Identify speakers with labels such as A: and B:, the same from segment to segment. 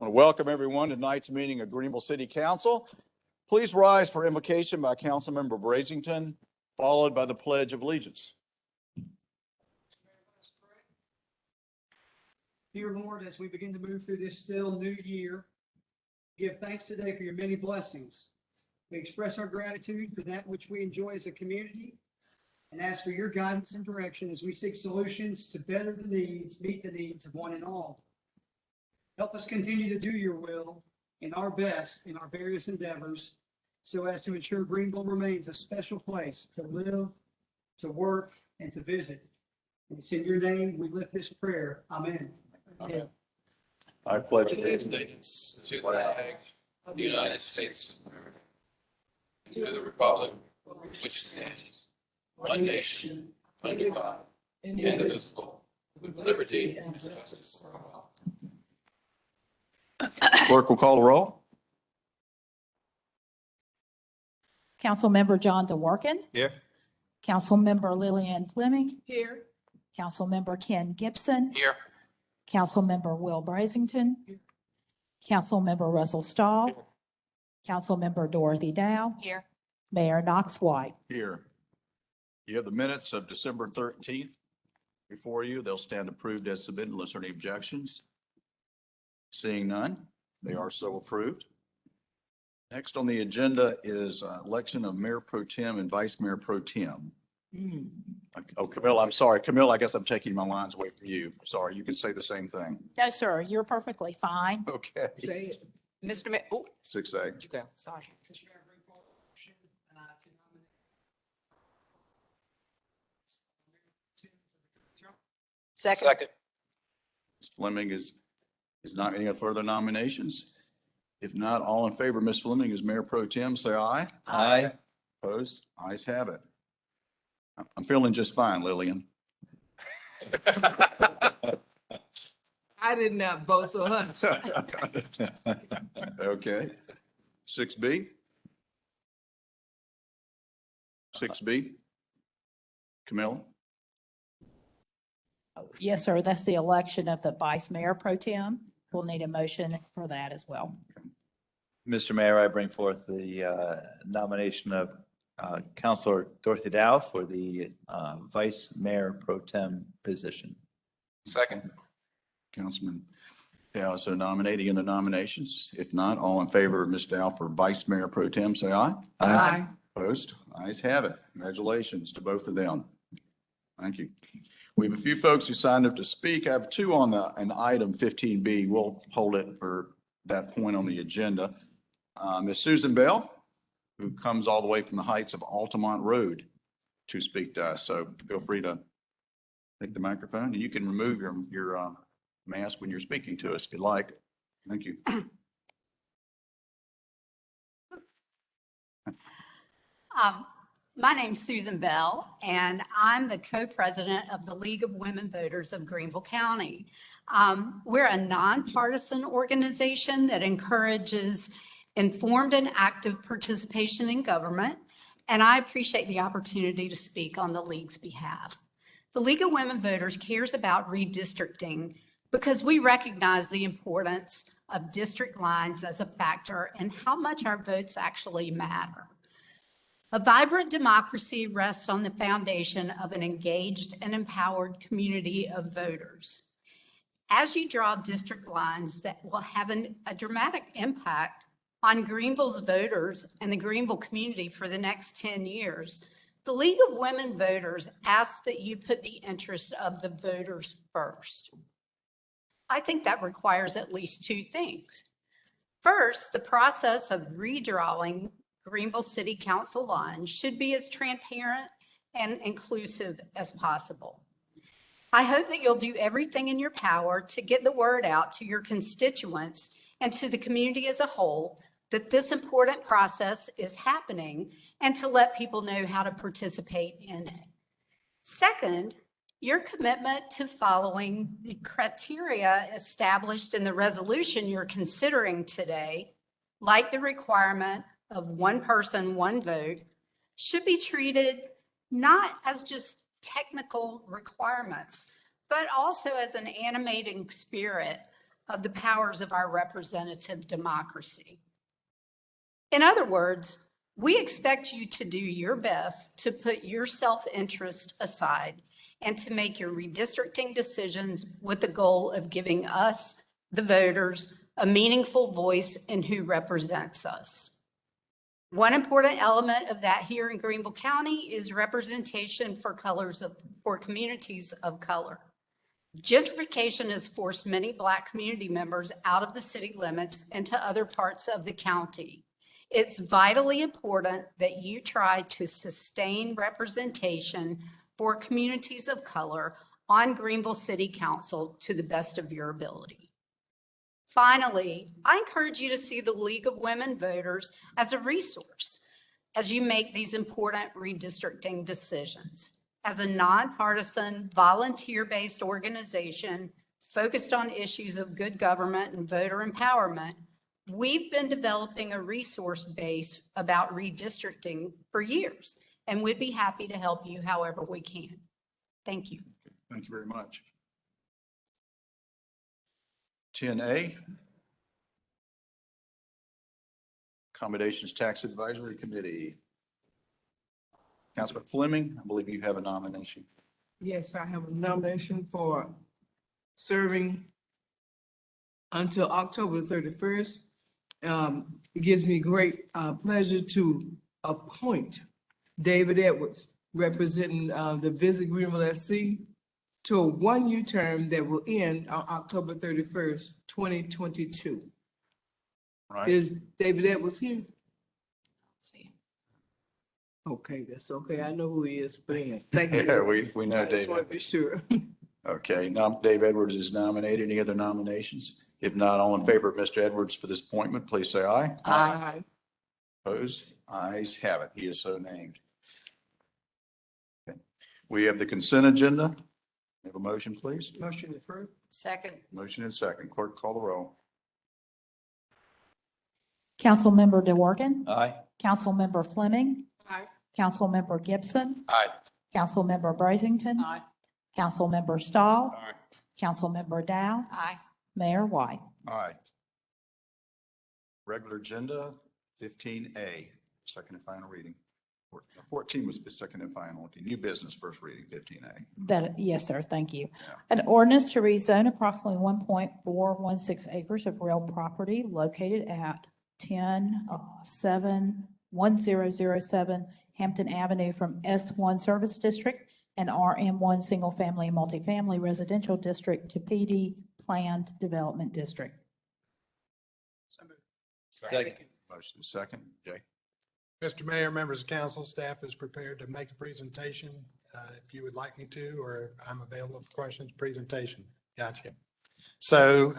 A: I want to welcome everyone to tonight's meeting of Greenville City Council. Please rise for invocation by Councilmember Brazington, followed by the Pledge of Allegiance.
B: Dear Lord, as we begin to move through this still new year, give thanks today for your many blessings. We express our gratitude for that which we enjoy as a community and ask for your guidance and direction as we seek solutions to meet the needs of one and all. Help us continue to do your will and our best in our various endeavors so as to ensure Greenville remains a special place to live, to work, and to visit. And it's in your name we lift this prayer. Amen.
A: Amen. I pledge
C: allegiance to the flag of the United States of America, to the republic which stands one nation under God, indivisible, with liberty and justice for all.
A: Clerk will call the roll.
D: Councilmember John DeWorkin.
A: Here.
D: Councilmember Lillian Fleming.
B: Here.
D: Councilmember Ken Gibson.
C: Here.
D: Councilmember Will Brazington. Councilmember Russell Stahl. Councilmember Dorothy Dow.
E: Here.
D: Mayor Knox White.
A: Here. You have the minutes of December 13th before you. They'll stand approved as submitted unless there are any objections. Seeing none, they are so approved. Next on the agenda is election of Mayor Pro Tem and Vice Mayor Pro Tem. Oh, Camille, I'm sorry. Camille, I guess I'm taking my lines away from you. Sorry, you can say the same thing.
D: No, sir, you're perfectly fine.
A: Okay.
B: Say it.
E: Mr. Mayor, oh,
A: 6A.
E: you go, sorry.
B: Mr. Mayor, bring forward a motion, to nominate
E: Second.
A: Ms. Fleming is not any further nominations. If not, all in favor, Ms. Fleming as Mayor Pro Tem, say aye.
C: Aye.
A: Opposed? Ayes have it. I'm feeling just fine, Lillian.
E: I didn't have both of us.
A: Okay. 6B. 6B. Camilla?
D: Yes, sir, that's the election of the Vice Mayor Pro Tem. We'll need a motion for that as well.
F: Mr. Mayor, I bring forth the nomination of Councilor Dorothy Dow for the Vice Mayor Pro Tem position.
C: Second.
A: Councilman Dow, so nominating in the nominations. If not, all in favor of Ms. Dow for Vice Mayor Pro Tem, say aye.
E: Aye.
A: Opposed? Ayes have it. Congratulations to both of them. Thank you. We have a few folks who signed up to speak. I have two on an item 15B. We'll hold it for that point on the agenda. Ms. Susan Bell, who comes all the way from the heights of Altamont Road to speak to us. So feel free to take the microphone and you can remove your mask when you're speaking to us if you'd like. Thank you.
G: My name's Susan Bell, and I'm the co-president of the League of Women Voters of Greenville County. We're a nonpartisan organization that encourages informed and active participation in government, and I appreciate the opportunity to speak on the League's behalf. The League of Women Voters cares about redistricting because we recognize the importance of district lines as a factor in how much our votes actually matter. A vibrant democracy rests on the foundation of an engaged and empowered community of voters. As you draw district lines that will have a dramatic impact on Greenville's voters and the Greenville community for the next 10 years, the League of Women Voters asks that you put the interests of the voters first. I think that requires at least two things. First, the process of redrawing Greenville City Council lines should be as transparent and inclusive as possible. I hope that you'll do everything in your power to get the word out to your constituents and to the community as a whole that this important process is happening and to let people know how to participate in it. Second, your commitment to following the criteria established in the resolution you're considering today, like the requirement of one person, one vote, should be treated not as just technical requirements, but also as an animating spirit of the powers of our representative democracy. In other words, we expect you to do your best to put your self-interest aside and to make your redistricting decisions with the goal of giving us, the voters, a meaningful voice in who represents us. One important element of that here in Greenville County is representation for communities of color. Gentrification has forced many Black community members out of the city limits into other parts of the county. It's vitally important that you try to sustain representation for communities of color on Greenville City Council to the best of your ability. Finally, I encourage you to see the League of Women Voters as a resource as you make these important redistricting decisions. As a nonpartisan, volunteer-based organization focused on issues of good government and voter empowerment, we've been developing a resource base about redistricting for years, and we'd be happy to help you however we can. Thank you.
A: Thank you very much. 10A, Accommodations Tax Advisory Committee. Councilman Fleming, I believe you have a nomination.
E: Yes, I have a nomination for serving until October 31st. It gives me great pleasure to appoint David Edwards, representing the Visit Greenville SC, to a one-year term that will end on October 31st, 2022.
A: Right.
E: Is David Edwards here?
G: See.
E: Okay, that's okay. I know who he is, but anyway, thank you.
A: Yeah, we know
E: I just want
A: David.
E: to be sure.
A: Okay, now Dave Edwards is nominated. Any other nominations? If not, all in favor of Mr. Edwards for this appointment, please say aye.
E: Aye.
A: Opposed? Ayes have it. He is so named. Okay. We have the consent agenda. We have a motion, please.
E: Motion approved.
G: Second.
A: Motion and second. Clerk, call the roll.
D: Councilmember DeWorke,
F: Aye.
D: Councilmember Fleming,
E: Aye.
D: Councilmember Gibson,
C: Aye.
D: Councilmember Brazington,
G: Aye.
D: Councilmember Stahl,
C: Aye.
D: Councilmember Dow,
G: Aye.
D: Mayor White.
A: Aye. Regular agenda, 15A, second and final reading. 14 was the second and final. Okay, new business, first reading, 15A.
D: Yes, sir. Thank you.
A: Yeah.
D: An ordinance to rezone approximately 1.416 acres of real property located at 10-7-1007 Hampton Avenue from S1 Service District and RM1 Single Family and Multifamily Residential District to PD Planned Development District.
F: Second.
A: Motion is second. Jay?
H: Mr. Mayor, members of council, staff is prepared to make a presentation if you would like me to, or I'm available for questions. Presentation. Gotcha. So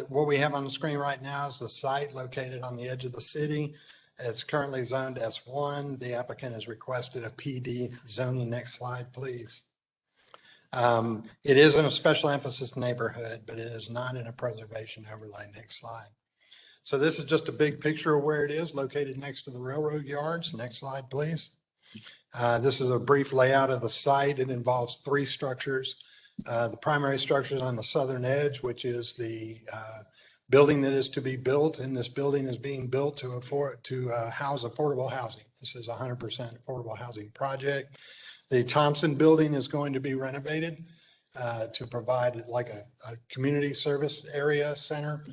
H: what we have on the screen right now is the site located on the edge of the city. It's currently zoned S1. The applicant has requested a PD zoning. Next slide, please. It is in a special emphasis neighborhood, but it is not in a preservation overlay. Next slide. So this is just a big picture of where it is, located next to the railroad yards. Next slide, please. This is a brief layout of the site. It involves three structures. The primary structure is on the southern edge, which is the building that is to be built. And this building is being built to house affordable housing. This is a 100% affordable housing project. The Thompson building is going to be renovated to provide like a community service area center.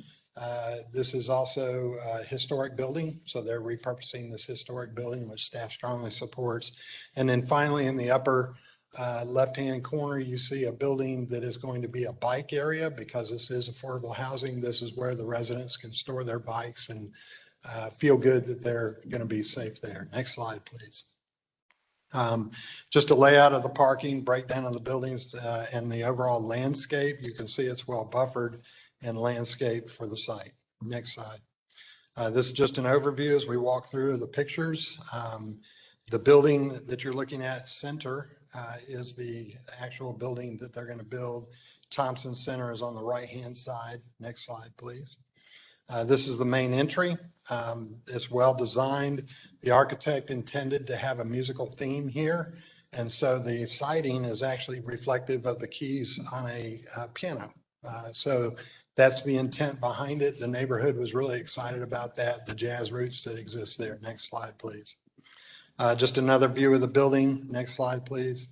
H: This is also a historic building, so they're repurposing this historic building, which staff strongly supports. And then finally, in the upper left-hand corner, you see a building that is going to be a bike area because this is affordable housing. This is where the residents can store their bikes and feel good that they're going to be safe there. Next slide, please. Just a layout of the parking, breakdown of the buildings and the overall landscape. You can see it's well buffered and landscape for the site. Next slide. This is just an overview as we walk through the pictures. The building that you're looking at center is the actual building that they're going to build. Thompson Center is on the right-hand side. Next slide, please. This is the main entry. It's well designed. The architect intended to have a musical theme here. And so the siding is actually reflective of the keys on a piano. So That's the intent behind it. The neighborhood was really excited about that, the jazz roots that exist there. Next slide, please. Just another view of the building. Next slide, please.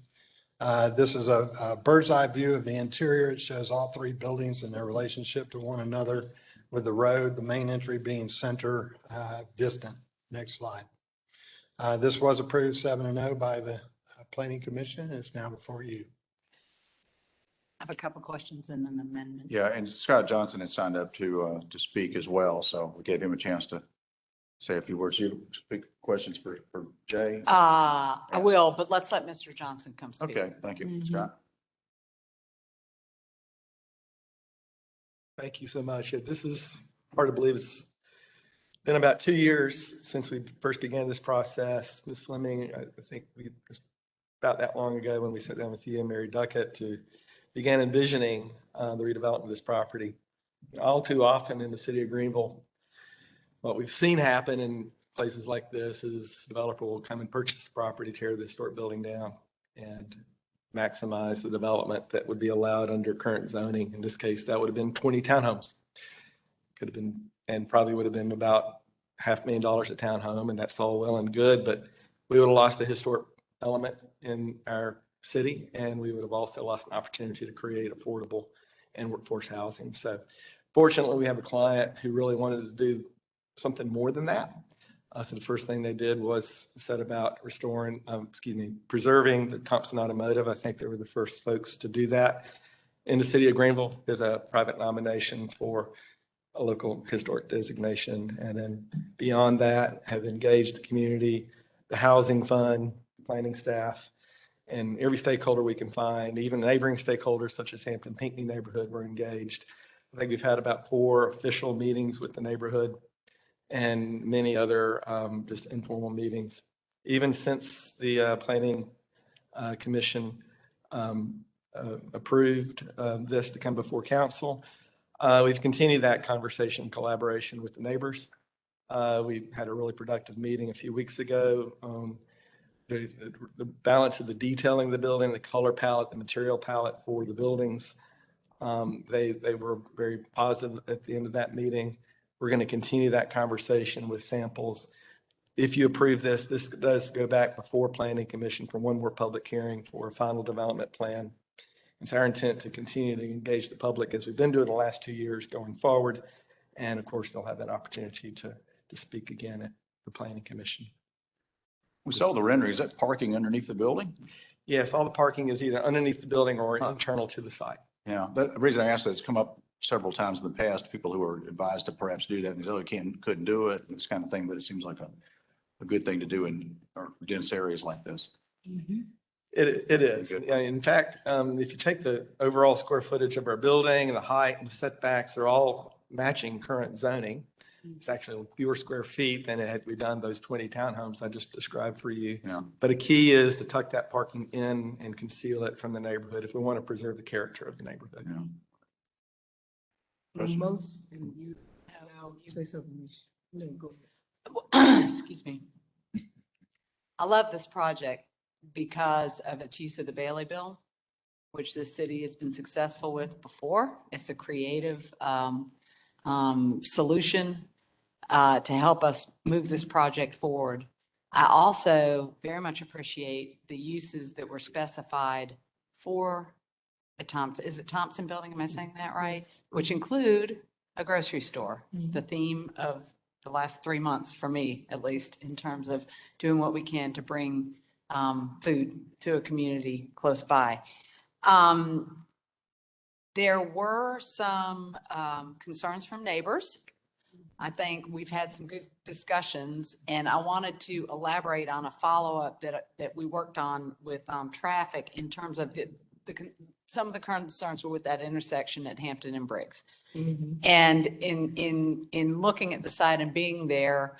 H: This is a bird's eye view of the interior. It shows all three buildings and their relationship to one another, with the road, the main entry being center distant. Next slide. This was approved 7-0 by the Planning Commission. It's now before you.
G: I have a couple questions and an amendment.
A: Yeah, and Scott Johnson had signed up to speak as well, so we gave him a chance to say a few words. You speak questions for Jay?
I: I will, but let's let Mr. Johnson come speak.
A: Okay, thank you,
E: Mhm.
A: Scott.
J: Thank you so much. This is hard to believe. It's been about 2 years since we first began this process. Ms. Fleming, I think it's about that long ago when we sat down with you and Mary Duckett to begin envisioning the redevelopment of this property. All too often in the city of Greenville, what we've seen happen in places like this is developer will come and purchase the property, tear the historic building down, and maximize the development that would be allowed under current zoning. In this case, that would have been 20 townhomes. Could have been, and probably would have been about $500,000 a townhome, and that's all well and good, but we would have lost a historic element in our city, and we would have also lost an opportunity to create affordable and workforce housing. So fortunately, we have a client who really wanted to do something more than that. So the first thing they did was set about preserving the Thompson Automotive. I think they were the first folks to do that. In the city of Greenville, there's a private nomination for a local historic designation. And then beyond that, have engaged the community, the housing fund, planning staff, and every stakeholder we can find, even neighboring stakeholders such as Hampton Pinckney neighborhood were engaged. I think we've had about 4 official meetings with the neighborhood and many other just informal meetings. Even since the Planning Commission approved this to come before council, we've continued that conversation and collaboration with the neighbors. We had a really productive meeting a few weeks ago. The balance of the detailing of the building, the color palette, the material palette for the buildings, they were very positive at the end of that meeting. We're going to continue that conversation with samples. If you approve this, this does go back before Planning Commission for one more public hearing for a final development plan. It's our intent to continue to engage the public as we've been doing the last 2 years going forward. And of course, they'll have that opportunity to speak again at the Planning Commission.
A: We saw the rendering. Is that parking underneath the building?
J: Yes, all the parking is either underneath the building or internal to the site.
A: Yeah, the reason I asked that, it's come up several times in the past, people who were advised to perhaps do that, and they couldn't do it, this kind of thing, but it seems like a good thing to do in dense areas like this.
J: It is.
A: Good.
J: Yeah, in fact, if you take the overall square footage of our building and the height and the setbacks, they're all matching current zoning. It's actually fewer square feet than had we done those 20 townhomes I just described for you.
A: Yeah.
J: But a key is to tuck that parking in and conceal it from the neighborhood if we want to preserve the character of the neighborhood.
A: Yeah.
E: Most, and you say something. No, go
I: Excuse me. I love this project because of its use of the Bailey Bill, which this city has been successful with before. It's a creative solution to help us move this project forward. I also very much appreciate the uses that were specified for the Thompson, is it Thompson Building? Am I saying that right? Which include a grocery store, the theme of the last 3 months for me, at least, in terms of doing what we can to bring food to a community close by. There were some concerns from neighbors. I think we've had some good discussions, and I wanted to elaborate on a follow-up that we worked on with traffic in terms of some of the concerns were with that intersection at Hampton and Briggs. And in looking at the site and being there,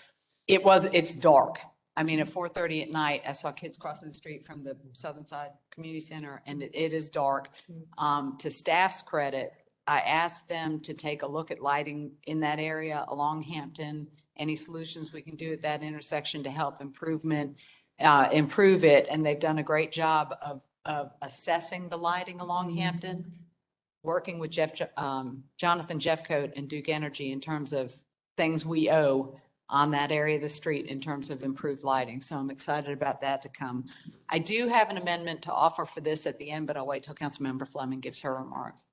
I: it's dark. I mean, at 4:30 at night, I saw kids crossing the street from the Southern Side Community Center, and it is dark. To staff's credit, I asked them to take a look at lighting in that area along Hampton, any solutions we can do at that intersection to help improve it. And they've done a great job of assessing the lighting along Hampton. working with Jonathan Jeffcoat and Duke Energy in terms of things we owe on that area of the street in terms of improved lighting. So I'm excited about that to come. I do have an amendment to offer for this at the end, but I'll wait till Councilmember Fleming gives her remarks.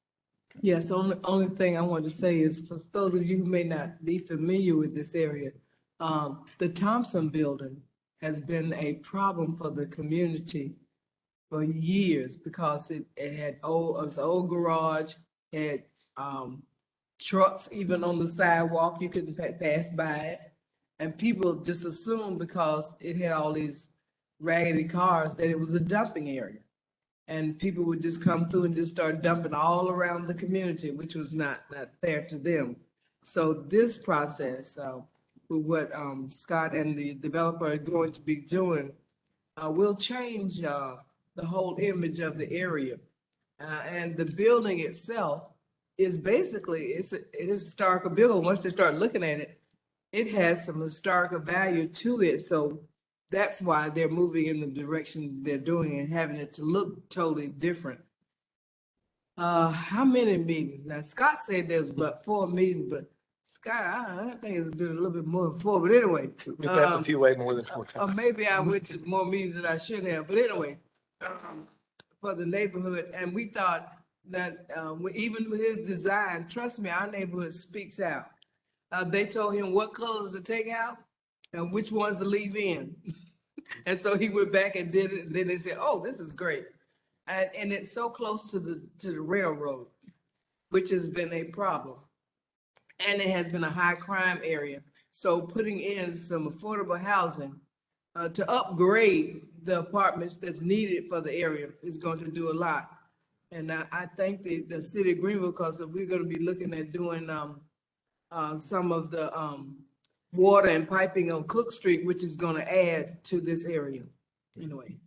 E: Yes, only thing I wanted to say is for those of you who may not be familiar with this area, the Thompson Building has been a problem for the community for years because it was an old garage, had trucks even on the sidewalk, you couldn't pass by it. And people just assumed because it had all these raggedy cars that it was a dumping area. And people would just come through and just start dumping all around the community, which was not fair to them. So this process, with what Scott and the developer are going to be doing, will change the whole image of the area. And the building itself is basically, it is a historical building. Once they start looking at it, it has some historical value to it. So that's why they're moving in the direction they're doing and having it to look totally different. How many meetings? Now, Scott said there's about 4 meetings, but Scott, I think it's been a little bit more than 4, but anyway.
J: We've had a few way more than 4
E: Or
J: times.
E: maybe I went to more meetings than I should have, but anyway, for the neighborhood, and we thought that even with his design, trust me, our neighborhood speaks out. They told him what colors to take out and which ones to leave in. And so he went back and did it, and then they said, oh, this is great. And it's so close to the railroad, which has been a problem. And it has been a high crime area. So putting in some affordable housing to upgrade the apartments that's needed for the area is going to do a lot. And I thank the city of Greenville, because we're going to be looking at doing some of the water and piping on Cook Street, which is going to add to this area. Anyway.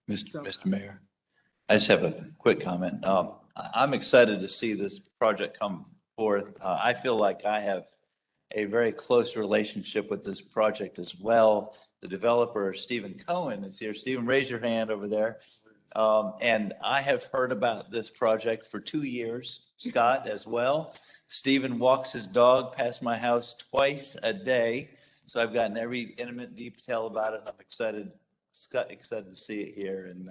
F: Mr. Mayor, I just have a quick comment. I'm excited to see this project come forth. I feel like I have a very close relationship with this project as well. The developer, Stephen Cohen, is here. Stephen, raise your hand over there. And I have heard about this project for 2 years, Scott as well. Stephen walks his dog past my house twice a day. So I've gotten every intimate detail about it. I'm excited to see it here. And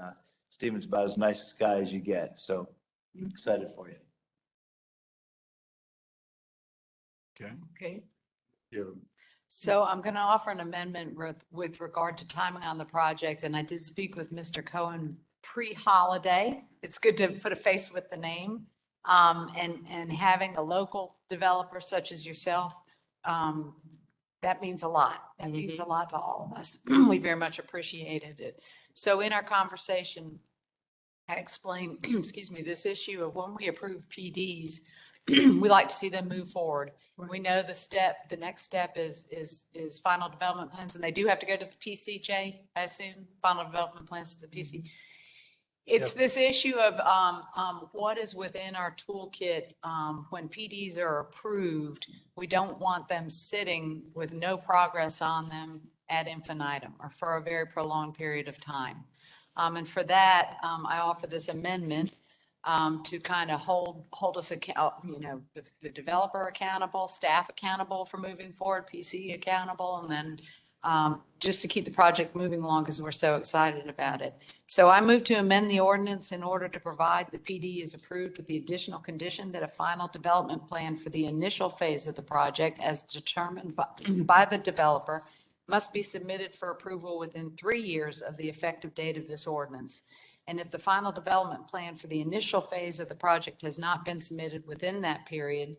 F: Stephen's about as nice a guy as you get. So I'm excited for you.
A: Okay.
E: Okay.
I: So I'm going to offer an amendment with regard to timing on the project. And I did speak with Mr. Cohen pre-holiday. It's good to put a face with the name. And having a local developer such as yourself, that means a lot. That means a lot to all of us. We very much appreciated it. So in our conversation, I explained, excuse me, this issue of when we approve PDs, we like to see them move forward. We know the next step is final development plans, and they do have to go to the PCJ, I assume, final development plans to the PC. It's this issue of what is within our toolkit when PDs are approved. We don't want them sitting with no progress on them ad infinitum or for a very prolonged period of time. And for that, I offer this amendment to kind of hold us accountable, the developer accountable, staff accountable for moving forward, PC accountable, and then just to keep the project moving along because we're so excited about it. So I move to amend the ordinance in order to provide the PD is approved with the additional condition that a final development plan for the initial phase of the project as determined by the developer must be submitted for approval within 3 years of the effective date of this ordinance. And if the final development plan for the initial phase of the project has not been submitted within that period,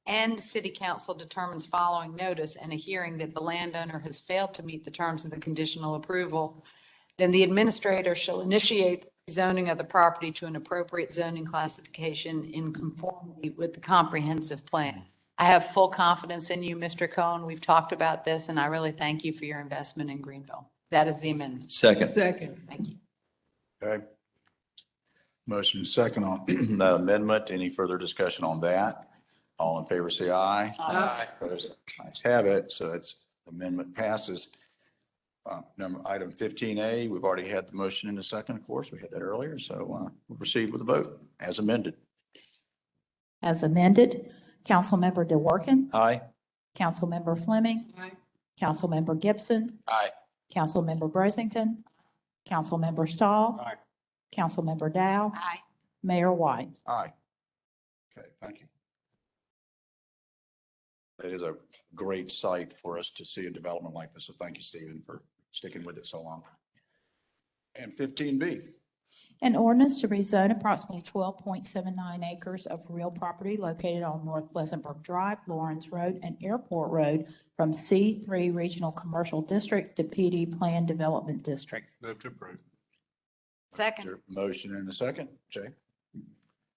I: and City Council determines following notice and a hearing that the landowner has failed to meet the terms of the conditional approval, then the administrator shall initiate zoning of the property to an appropriate zoning classification in conformity with the comprehensive plan. I have full confidence in you, Mr. Cohen. We've talked about this, and I really thank you for your investment in Greenville. That is the amendment.
F: Second.
I: Thank you.
A: Okay. Motion second on that amendment. Any further discussion on that? All in favor, say aye.
I: Aye.
A: Opposed? Ayes have it. So amendment passes. Item 15A, we've already had the motion in a second, of course. We had that earlier. So we'll proceed with the vote as amended.
D: As amended, Councilmember DeWorke,
F: Aye.
D: Councilmember Fleming,
B: Aye.
D: Councilmember Gibson,
C: Aye.
D: Councilmember Brazington, Councilmember Stahl,
H: Aye.
D: Councilmember Dow,
G: Aye.
D: Mayor White.
A: Aye. Okay, thank you. It is a great site for us to see a development like this, so thank you, Stephen, for sticking with it so long. And 15B,
D: An ordinance to rezone approximately 12.79 acres of real property located on North Pleasant Brook Drive, Lawrence Road, and Airport Road from C3 Regional Commercial District to PD Planned Development District.
A: move to approve.
I: Second.
A: There a motion and a second? Jay?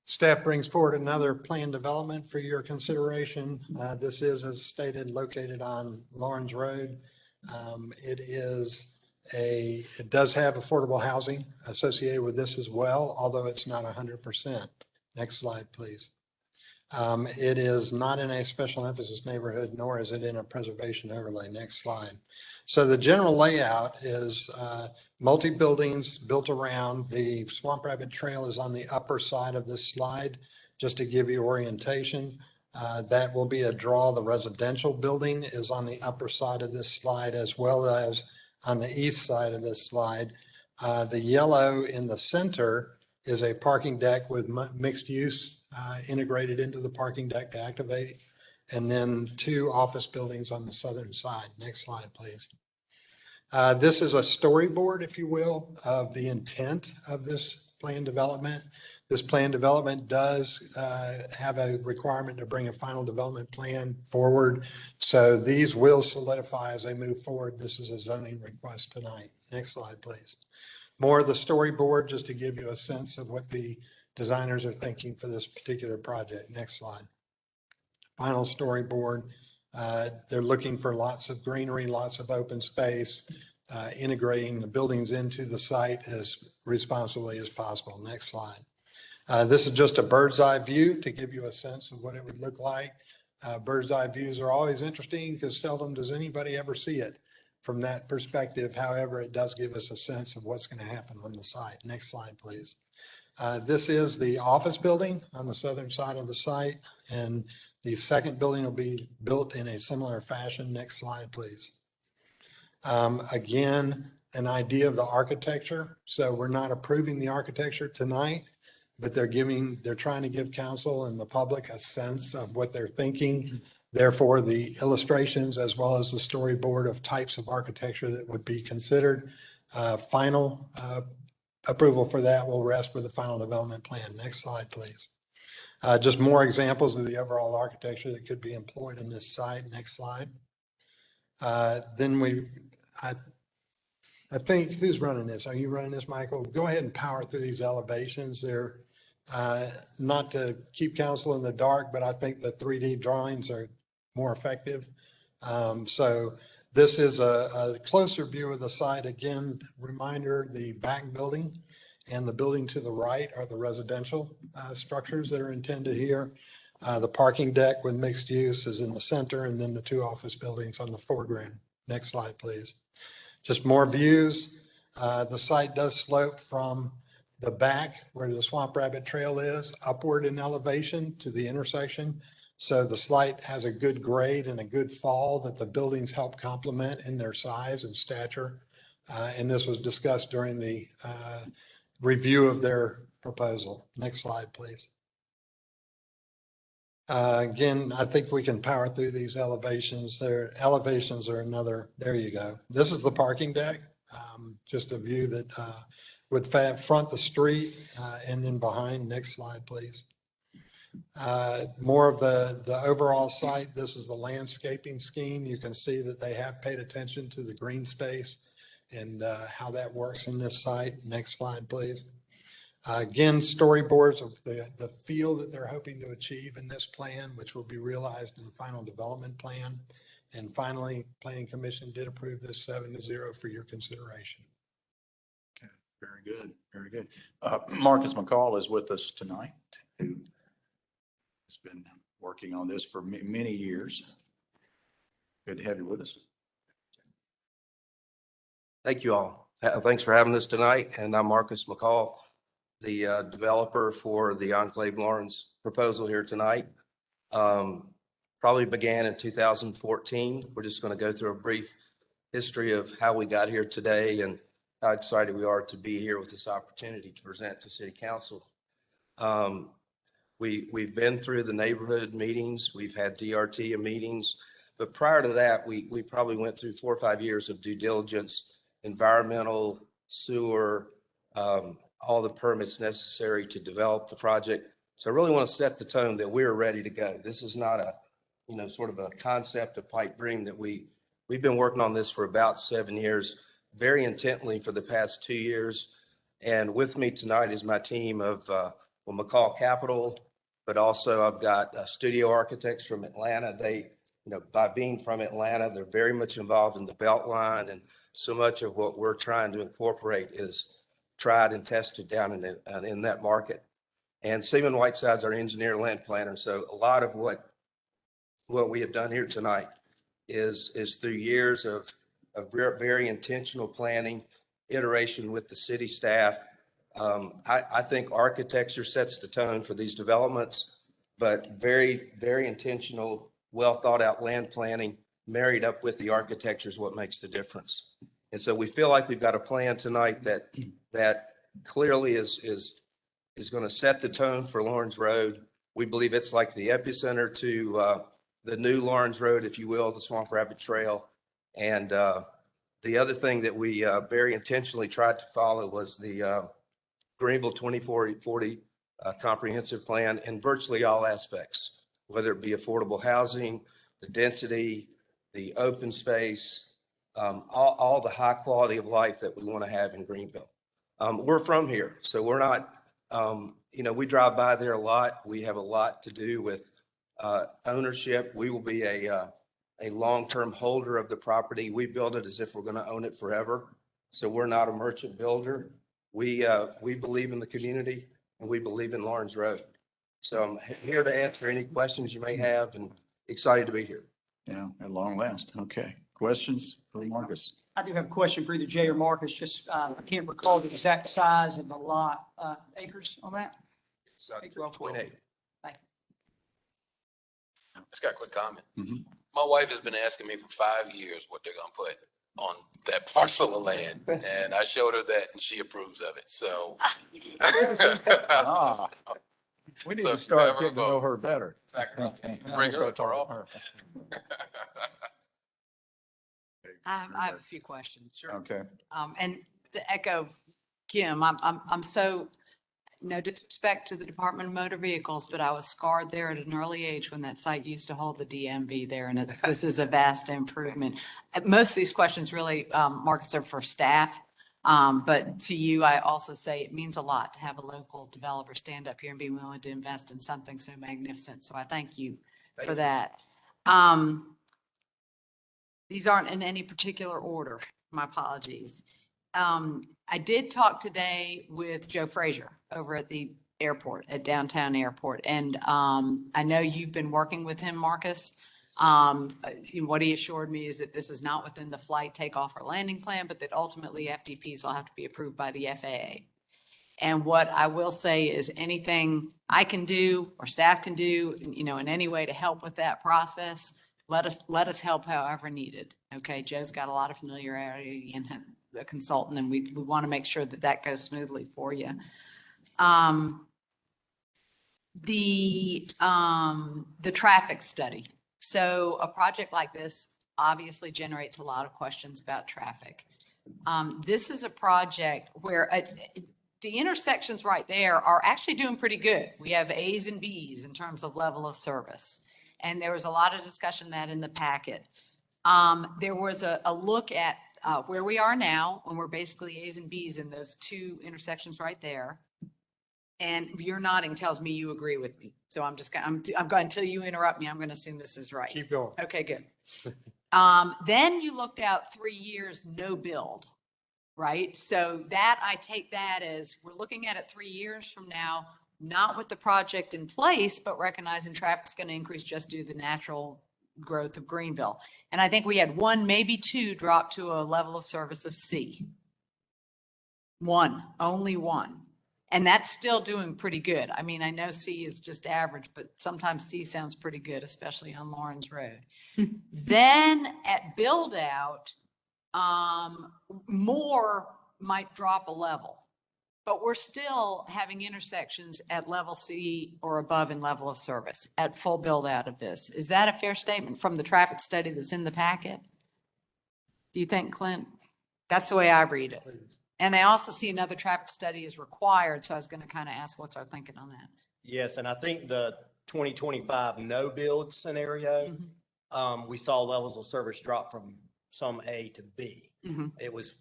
H: Staff brings forward another plan development for your consideration. This is, as stated, located on Lawrence Road. It does have affordable housing associated with this as well, although it's not 100%. Next slide, please. It is not in a special emphasis neighborhood, nor is it in a preservation overlay. Next slide. So the general layout is multi-buildings built around. The Swamp Rabbit Trail is on the upper side of this slide, just to give you orientation. That will be a draw. The residential building is on the upper side of this slide, as well as on the east side of this slide. The yellow in the center is a parking deck with mixed use integrated into the parking deck to activate. And then 2 office buildings on the southern side. Next slide, please. This is a storyboard, if you will, of the intent of this plan development. This plan development does have a requirement to bring a final development plan forward. So these will solidify as they move forward. This is a zoning request tonight. Next slide, please. More of the storyboard, just to give you a sense of what the designers are thinking for this particular project. Next slide. Final storyboard. They're looking for lots of greenery, lots of open space, integrating the buildings into the site as responsibly as possible. Next slide. This is just a bird's eye view to give you a sense of what it would look like. Bird's eye views are always interesting because seldom does anybody ever see it from that perspective. However, it does give us a sense of what's going to happen on the site. Next slide, please. This is the office building on the southern side of the site, and the second building will be built in a similar fashion. Next slide, please. Again, an idea of the architecture. So we're not approving the architecture tonight, but they're trying to give council and the public a sense of what they're thinking. Therefore, the illustrations as well as the storyboard of types of architecture that would be considered. Final approval for that will rest with the final development plan. Next slide, please. Just more examples of the overall architecture that could be employed in this site. Next slide. Then I think, who's running this? Are you running this, Michael? Go ahead and power through these elevations. They're not to keep council in the dark, but I think the 3D drawings are more effective. So this is a closer view of the site. Again, reminder, the back building and the building to the right are the residential structures that are intended here. The parking deck with mixed use is in the center, and then the 2 office buildings on the foreground. Next slide, please. Just more views. The site does slope from the back where the Swamp Rabbit Trail is upward in elevation to the intersection. So the site has a good grade and a good fall that the buildings help complement in their size and stature. And this was discussed during the review of their proposal. Next slide, please. Again, I think we can power through these elevations. Their elevations are another, there you go. This is the parking deck, just a view that would front the street and then behind. Next slide, please. More of the overall site. This is the landscaping scheme. You can see that they have paid attention to the green space and how that works in this site. Next slide, please. Again, storyboards of the feel that they're hoping to achieve in this plan, which will be realized in the final development plan. And finally, Planning Commission did approve this 7-0 for your consideration.
A: Okay, very good, very good. Marcus McCall is with us tonight, who has been working on this for many years. Good to have you with us.
K: Thank you all. Thanks for having us tonight. And I'm Marcus McCall. the developer for the Enclave Lawrence proposal here tonight. Probably began in 2014. We're just going to go through a brief history of how we got here today and how excited we are to be here with this opportunity to present to City Council. We've been through the neighborhood meetings. We've had DRT meetings. But prior to that, we probably went through 4 or 5 years of due diligence, environmental, sewer, all the permits necessary to develop the project. So I really want to set the tone that we're ready to go. This is not a, sort of a concept of pipe dream that we've been working on this for about 7 years, very intently for the past 2 years. And with me tonight is my team of McCall Capital, but also I've got studio architects from Atlanta. They, by being from Atlanta, they're very much involved in the Beltline, and so much of what we're trying to incorporate is tried and tested down in that market. And Seaman Whiteside's our engineer land planner. So a lot of what we have done here tonight is through years of very intentional planning, iteration with the city staff. I think architecture sets the tone for these developments, but very, very intentional, well thought out land planning married up with the architecture is what makes the difference. And so we feel like we've got a plan tonight that clearly is going to set the tone for Lawrence Road. We believe it's like the epicenter to the new Lawrence Road, if you will, the Swamp Rabbit Trail. And the other thing that we very intentionally tried to follow was the Greenville 2440 comprehensive plan in virtually all aspects, whether it be affordable housing, the density, the open space, all the high quality of life that we want to have in Greenville. We're from here, so we're not, we drive by there a lot. We have a lot to do with ownership. We will be a long-term holder of the property. We build it as if we're going to own it forever. So we're not a merchant builder. We believe in the community and we believe in Lawrence Road. So I'm here to answer any questions you may have and excited to be here.
A: Yeah, at long last. Okay. Questions for Marcus?
B: I do have a question for either Jay or Marcus. Just, I can't recall the exact size of the lot, acres on that.
K: It's 12.8.
B: Thank you.
C: Just got a quick comment.
A: Mhm.
C: My wife has been asking me for 5 years what they're gonna put on that parcel of land, and I showed her that, and she approves of it. So.
A: Ah, we need
C: So
A: to start
C: have her
A: getting to know
C: vote.
A: her better.
C: Exactly.
A: And
C: Bring her
A: also
C: to our
A: talk to
C: office.
I: I have a few questions.
A: Okay.
I: And to echo Kim, I'm so, no disrespect to the Department of Motor Vehicles, but I was scarred there at an early age when that site used to hold the DMV there, and this is a vast improvement. Most of these questions really, Marcus, are for staff. But to you, I also say it means a lot to have a local developer stand up here and be willing to invest in something so magnificent. So I thank you for that. These aren't in any particular order. My apologies. I did talk today with Joe Frazier over at the airport, at downtown airport. And I know you've been working with him, Marcus. What he assured me is that this is not within the flight takeoff or landing plan, but that ultimately FDPs will have to be approved by the FAA. And what I will say is anything I can do or staff can do, in any way to help with that process, let us help however needed. Okay, Joe's got a lot of familiarity and a consultant, and we want to make sure that that goes smoothly for you. The traffic study. So a project like this obviously generates a lot of questions about traffic. This is a project where the intersections right there are actually doing pretty good. We have A's and B's in terms of level of service. And there was a lot of discussion that in the packet. There was a look at where we are now, when we're basically A's and B's in those two intersections right there. And your nodding tells me you agree with me. So I'm going, until you interrupt me, I'm going to assume this is right.
H: Keep going.
I: Okay, good. Then you looked out 3 years, no build, right? So that, I take that as we're looking at it 3 years from now, not with the project in place, but recognizing traffic's going to increase just due to the natural growth of Greenville. And I think we had one, maybe two drop to a level of service of C. One, only one. And that's still doing pretty good. I mean, I know C is just average, but sometimes C sounds pretty good, especially on Lawrence Road. Then at build out, more might drop a level, but we're still having intersections at level C or above in level of service at full build out of this. Is that a fair statement from the traffic study that's in the packet? Do you think, Clint? That's the way I read it. And I also see another traffic study is required. So I was going to kind of ask, what's our thinking on that?
L: Yes, and I think the 2025 no build scenario, we saw levels of service drop from some A to B. It was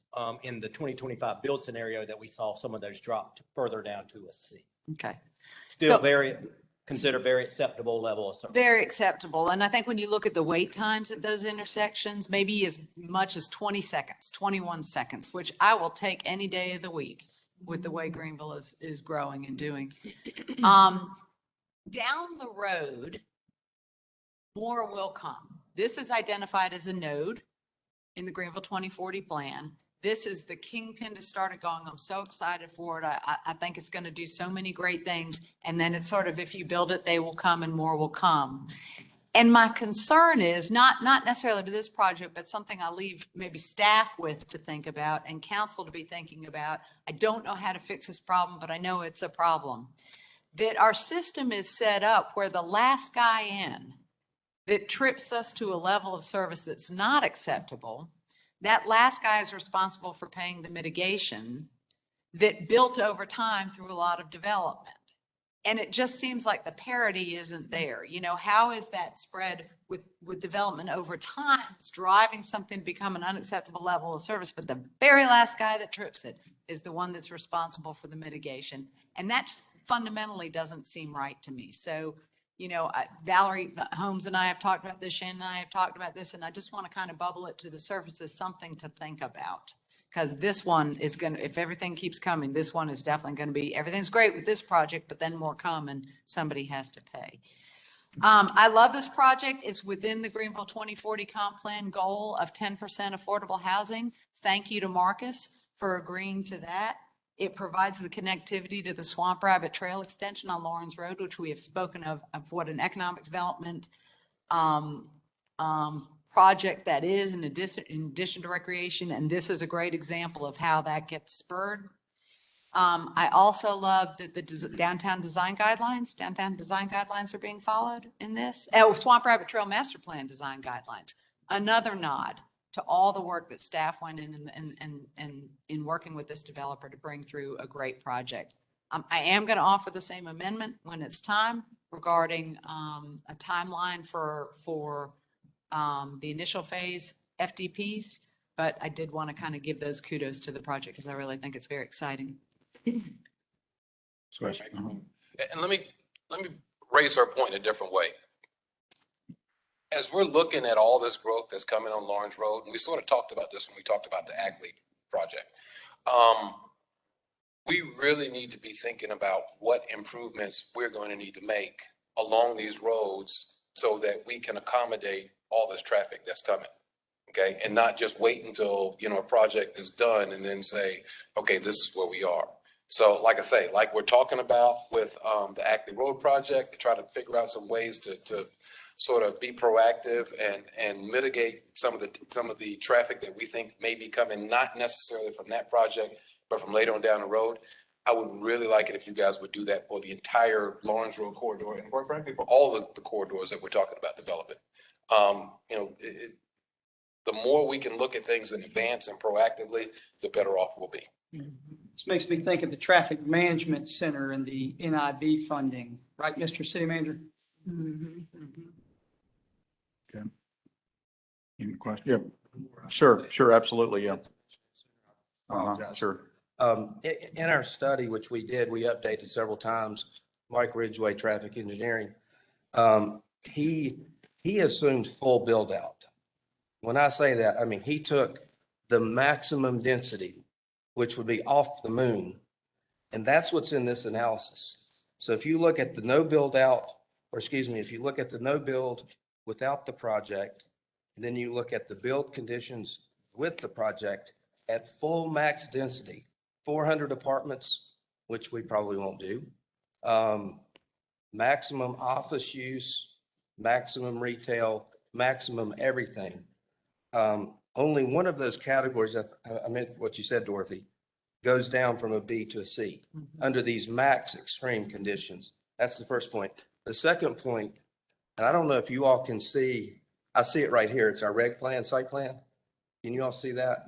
L: in the 2025 build scenario that we saw some of those drop further down to a C.
I: Okay.
L: Still
I: So-
L: consider very acceptable level of service.
I: Very acceptable. And I think when you look at the wait times at those intersections, maybe as much as 20 seconds, 21 seconds, which I will take any day of the week with the way Greenville is growing and doing. Down the road, more will come. This is identified as a node in the Greenville 2040 plan. This is the kingpin to start it going. I'm so excited for it. I think it's going to do so many great things. And then it's sort of, if you build it, they will come and more will come. And my concern is not necessarily to this project, but something I leave maybe staff with to think about and council to be thinking about. I don't know how to fix this problem, but I know it's a problem. That our system is set up where the last guy in that trips us to a level of service that's not acceptable, that last guy is responsible for paying the mitigation that built over time through a lot of development. And it just seems like the parity isn't there. You know, how is that spread with development over time? It's driving something to become an unacceptable level of service, but the very last guy that trips it is the one that's responsible for the mitigation. And that just fundamentally doesn't seem right to me. So, you know, Valerie Holmes and I have talked about this, Shannon and I have talked about this, and I just want to kind of bubble it to the surface as something to think about. Because this one is going to, if everything keeps coming, this one is definitely going to be, everything's great with this project, but then more come and somebody has to pay. I love this project. It's within the Greenville 2040 comp plan goal of 10% affordable housing. Thank you to Marcus for agreeing to that. It provides the connectivity to the Swamp Rabbit Trail extension on Lawrence Road, which we have spoken of what an economic development project that is in addition to recreation. And this is a great example of how that gets spurred. I also love that the downtown design guidelines are being followed in this. Oh, Swamp Rabbit Trail Master Plan design guidelines. Another nod to all the work that staff went in working with this developer to bring through a great project. I am going to offer the same amendment when it's time regarding a timeline for the initial phase FDPs, but I did want to kind of give those kudos to the project because I really think it's very exciting.
C: And let me raise her point in a different way. As we're looking at all this growth that's coming on Lawrence Road, and we sort of talked about this when we talked about the Ackley project, we really need to be thinking about what improvements we're going to need to make along these roads so that we can accommodate all this traffic that's coming. Okay, and not just wait until, you know, a project is done and then say, okay, this is where we are. So like I say, like we're talking about with the Ackley Road project, to try to figure out some ways to sort of be proactive and mitigate some of the traffic that we think may be coming, not necessarily from that project, but from later on down the road. I would really like it if you guys would do that for the entire Lawrence Road corridor and quite frankly, for all the corridors that we're talking about developing. You know, the more we can look at things in advance and proactively, the better off we'll be.
B: This makes me think of the Traffic Management Center and the NIB funding, right, Mr. City Manager?
A: Okay. Any question? Yeah, sure, absolutely, yeah. Sure.
K: In our study, which we did, we updated several times, Mike Ridgway, Traffic Engineering, he assumed full build out. When I say that, I mean, he took the maximum density, which would be off the moon. And that's what's in this analysis. So if you look at the no build out, or excuse me, if you look at the no build without the project, and then you look at the build conditions with the project at full max density, 400 apartments which we probably won't do. Maximum office use, maximum retail, maximum everything. Only one of those categories, I meant what you said, Dorothy, goes down from a B to a C under these max extreme conditions. That's the first point. The second point, and I don't know if you all can see, I see it right here. It's our reg plan, site plan. Can you all see that?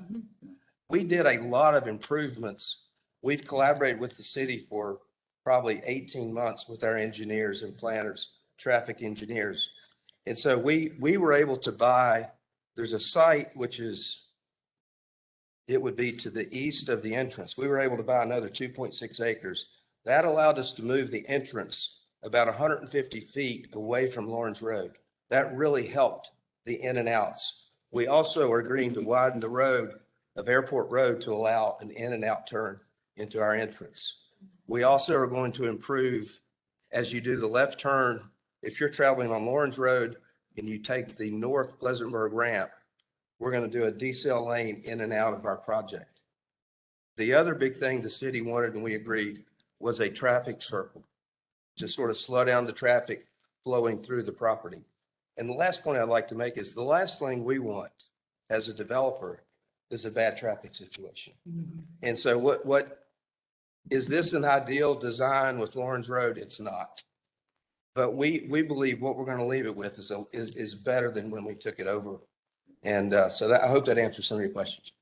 K: We did a lot of improvements. We've collaborated with the city for probably 18 months with our engineers and planners, traffic engineers. And so we were able to buy, there's a site which is, it would be to the east of the entrance. We were able to buy another 2.6 acres. That allowed us to move the entrance about 150 feet away from Lawrence Road. That really helped the in and outs. We also are agreeing to widen the road of Airport Road to allow an in and out turn into our entrance. We also are going to improve as you do the left turn. If you're traveling on Lawrence Road and you take the North Pleasantburg ramp, we're going to do a decel lane in and out of our project. The other big thing the city wanted, and we agreed, was a traffic circle to sort of slow down the traffic flowing through the property. And the last point I'd like to make is the last thing we want as a developer is a bad traffic situation. And so what is this an ideal design with Lawrence Road? It's not. But we believe what we're going to leave it with is better than when we took it over. And so that, I hope that answers some of your questions.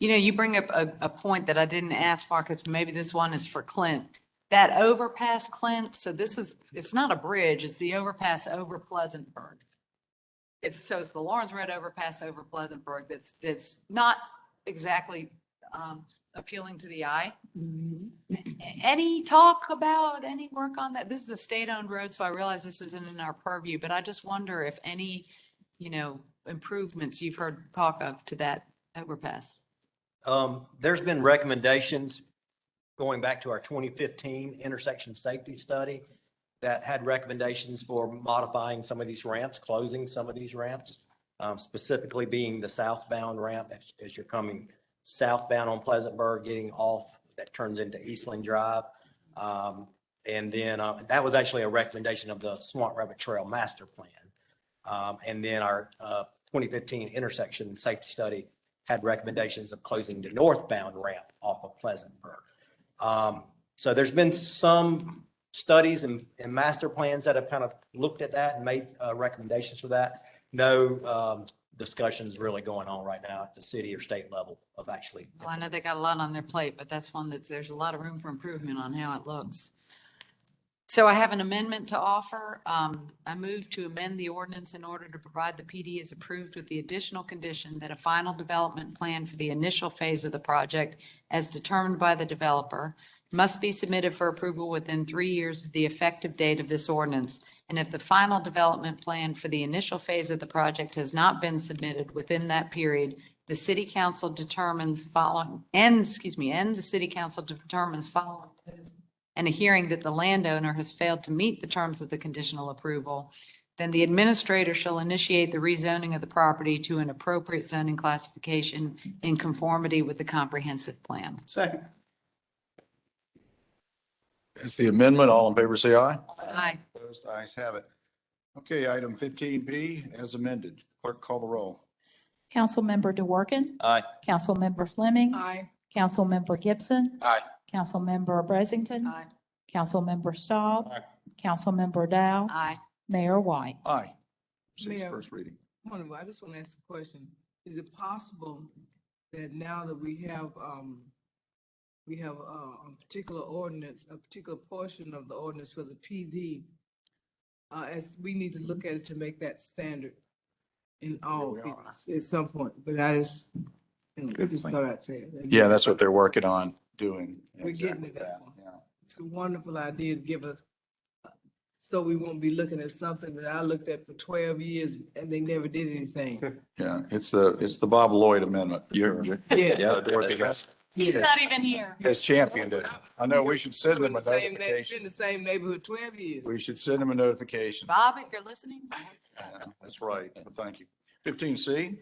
I: You know, you bring up a point that I didn't ask, Marcus. Maybe this one is for Clint. That overpass, Clint, so it's not a bridge, it's the overpass over Pleasantburg. It's the Lawrence Road overpass over Pleasantburg that's not exactly appealing to the eye. Any talk about any work on that? This is a state-owned road, so I realize this isn't in our purview, but I just wonder if any, improvements you've heard talk of to that overpass.
L: There's been recommendations going back to our 2015 intersection safety study that had recommendations for modifying some of these ramps, closing some of these ramps, specifically being the southbound ramp as you're coming southbound on Pleasantburg, getting off that turns into Eastland Drive. And then that was actually a recommendation of the Swamp Rabbit Trail Master Plan. And then our 2015 intersection safety study had recommendations of closing the northbound ramp off of Pleasantburg. So there's been some studies and master plans that have kind of looked at that and made recommendations for that. No discussions really going on right now at the city or state level of actually.
I: Well, I know they got a lot on their plate, but that's one there's a lot of room for improvement on how it looks. So I have an amendment to offer. I move to amend the ordinance in order to provide the PD is approved with the additional condition that a final development plan for the initial phase of the project, as determined by the developer, must be submitted for approval within 3 years of the effective date of this ordinance. And if the final development plan for the initial phase of the project has not been submitted within that period, the city council determines following, and the city council determines following and a hearing that the landowner has failed to meet the terms of the conditional approval, then the administrator shall initiate the rezoning of the property to an appropriate zoning classification in conformity with the comprehensive plan.
B: Second.
A: Is the amendment, all in favor, say aye.
I: Aye.
A: Opposed, ayes have it. Okay, item 15B as amended. Clerk, call the roll.
D: Councilmember DeWorke,
F: Aye.
D: Councilmember Fleming,
E: Aye.
D: Councilmember Gibson,
A: Aye.
D: Councilmember Brazington,
I: Aye.
D: Councilmember Stahl,
A: Aye.
D: Councilmember Dow,
I: Aye.
D: Mayor White.
A: Aye. Six
E: Mayor.
A: first reading.
E: I just want to ask a question. Is it possible that now that we have a particular ordinance, a particular portion of the ordinance for the PD, as we need to look at it to make that standard in all
A: we are.
E: PDs at some point, but I just thought I'd say it.
A: Yeah, that's what they're working on doing.
E: We're getting
A: Exactly
E: to that one.
A: Yeah.
E: It's a wonderful idea to give us, so we won't be looking at something that I looked at for 12 years and they never did anything.
A: Yeah, it's the Bob Lloyd amendment.
E: Yeah.
A: Dorothy has
I: He's not even here.
A: championed it. I know we should send them a
E: Been
A: notification.
E: in the same neighborhood 12 years.
A: We should send them a notification.
I: Bob, if you're listening.
A: Yeah, that's right. Well, thank you. 15C,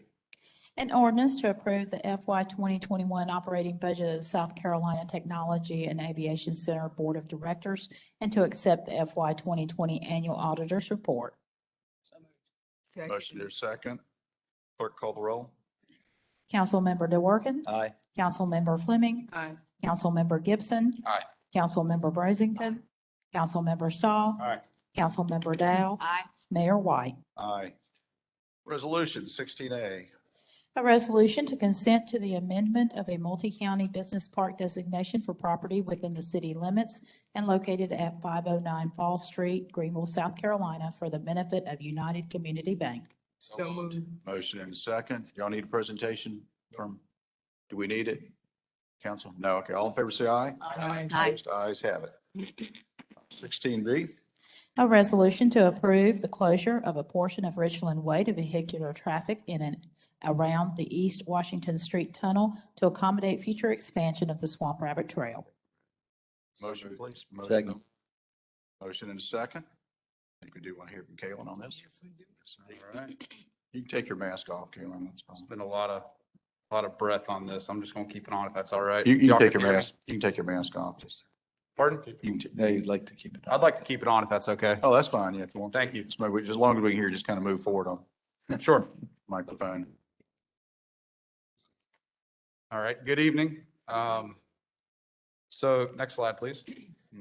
D: An ordinance to approve the FY 2021 operating budget of the South Carolina Technology and Aviation Center Board of Directors and to accept the FY 2020 Annual Auditor's Report.
E: Second.
A: Motion, there's second. Clerk call the roll.
D: Councilmember DeWorke,
F: Aye.
D: Councilmember Fleming,
E: Aye.
D: Councilmember Gibson.
A: Aye.
D: Councilmember Brazington, Councilmember Stahl.
A: Aye.
D: Councilmember Dow.
I: Aye.
D: Mayor White.
A: Aye. Resolution 16A.
D: A resolution to consent to the amendment of a multi-county business park designation for property within the city limits and located at 509 Fall Street, Greenville, South Carolina, for the benefit of United Community Bank.
E: So moved.
A: Motion and second. Y'all need a presentation from, do we need it? Council? No. Okay. All in favor, say aye.
E: Aye.
A: Opposed? Ayes have it. 16B.
D: A resolution to approve the closure of a portion of Richland Way to vehicular traffic in and around the East Washington Street Tunnel to accommodate future expansion of the Swamp Rabbit Trail.
A: Motion, please.
F: Second.
A: Motion and second. I think we do want to hear from Kalen on this.
E: Yes, we do.
M: All right.
A: You can take your mask off, Kalen. That's fine.
M: There's been a lot of breath on this. I'm just gonna keep it on if that's all right.
A: You
M: Y'all
A: can take your
M: hear me?
A: mask. You can take your mask off. Just,
M: Pardon?
A: you can,
F: No, you'd like to keep it.
M: I'd like to keep it on if that's okay.
A: oh, that's fine. Yeah. If you want. to.
M: Thank you.
A: Just maybe, as long as we can hear, just kind of move forward on
M: Sure.
A: microphone.
M: All right, good evening. So next slide, please.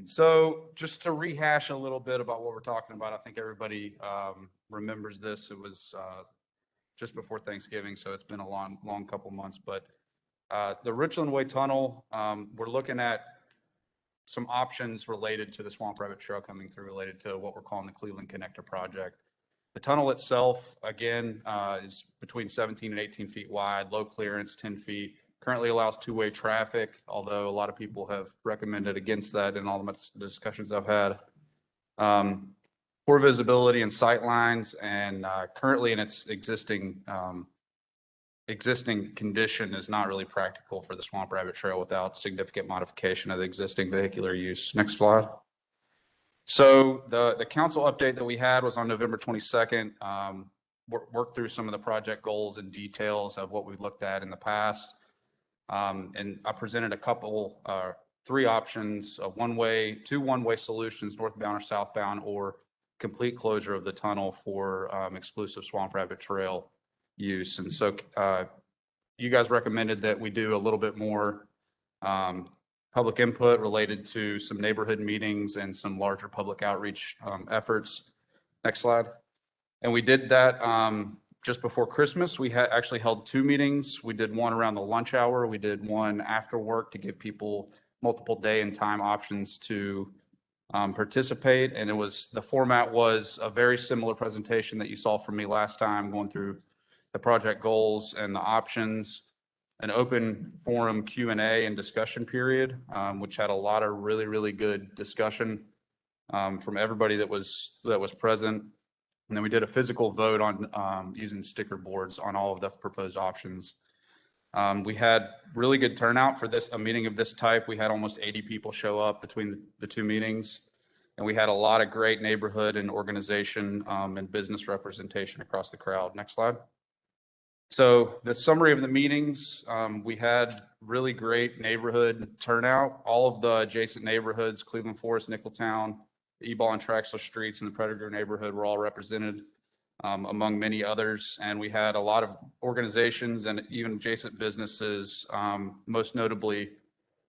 M: So just to rehash a little bit about what we're talking about, I think everybody remembers this. It was just before Thanksgiving, so it's been a long couple months. But the Richland Way Tunnel, we're looking at some options related to the Swamp Rabbit Trail coming through, related to what we're calling the Cleveland Connector Project. The tunnel itself, again, is between 17 and 18 feet wide, low clearance, 10 feet. Currently allows two-way traffic, although a lot of people have recommended against that in all the discussions I've had. Poor visibility and sight lines, and currently in its existing condition is not really practical for the Swamp Rabbit Trail without significant modification of the existing vehicular use. Next slide. So the council update that we had was on November 22nd. Worked through some of the project goals and details of what we looked at in the past. And I presented a couple, three options, two one-way solutions, northbound or southbound, or complete closure of the tunnel for exclusive Swamp Rabbit Trail use. And so you guys recommended that we do a little bit more public input related to some neighborhood meetings and some larger public outreach efforts. Next slide. And we did that just before Christmas. We had actually held two meetings. We did one around the lunch hour. We did one after work to give people multiple day and time options to participate. And the format was a very similar presentation that you saw from me last time, going through the project goals and the options, an open forum Q&A and discussion period, which had a lot of really, really good discussion from everybody that was present. And then we did a physical vote on using sticker boards on all of the proposed options. We had really good turnout for a meeting of this type. We had almost 80 people show up between the two meetings. And we had a lot of great neighborhood and organization and business representation across the crowd. Next slide. So the summary of the meetings, we had really great neighborhood turnout. All of the adjacent neighborhoods, Cleveland Forest, Nicholtown, the Eball and Traxler Streets and the Predator neighborhood were all represented among many others. And we had a lot of organizations and even adjacent businesses, most notably